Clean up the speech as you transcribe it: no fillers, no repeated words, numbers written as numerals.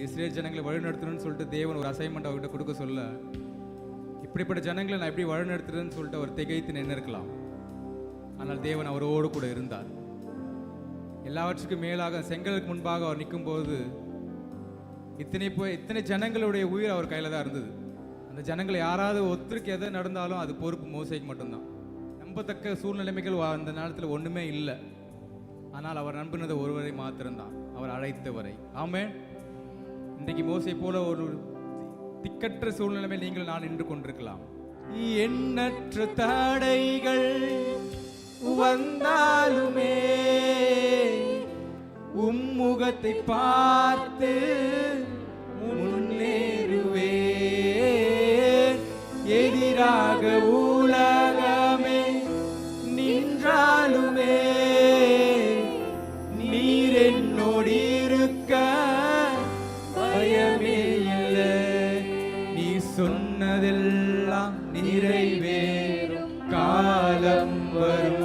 Israel ஜனங்களை வழிநடத்தணும்னு சொல்லிட்டு தேவன் ஒரு அசைன்மெண்ட் அவர்கிட்ட கொடுக்க சொல்ல, இப்படிப்பட்ட ஜனங்களை நான் எப்படி வழிநடத்துறேன்னு சொல்லிட்டு அவர் திகைத்து நின்று இருக்கலாம். ஆனால் தேவன் அவரோடு கூட இருந்தார். எல்லாவற்றுக்கும் மேலாக செங்கலுக்கு முன்பாக அவர் நிற்கும் போது இத்தனை ஜனங்களுடைய உயிர் அவர் கையில் தான் இருந்தது. அந்த ஜனங்களை யாராவது ஒருத்தருக்கு எதை நடந்தாலும் அது பொறுப்பு மோசைக்கு மட்டும்தான். நம்பத்தக்க சூழ்நிலைமைகள் அந்த நேரத்தில் ஒன்றுமே இல்லை. ஆனால் அவர் நம்பினது ஒருவரை மாத்திரம்தான், அவர் அழைத்தவரை. ஆமென். இன்றைக்கு மோசை போல ஒரு திக்கற்ற சூழ்நிலைமை நீங்கள் நான் நின்று கொண்டிருக்கலாம். எண்ணற்ற தடைகள் வந்தாலுமே உம்முகத்தை பார்த்து முன்னேறுவே. எதிராக உலகமே நின்றாலுமே நீர் என்னோடு இருக்க பயமே இல்லை. நீ சொன்னதெல்லாம் நிறைவேறும் காலம் வரும்.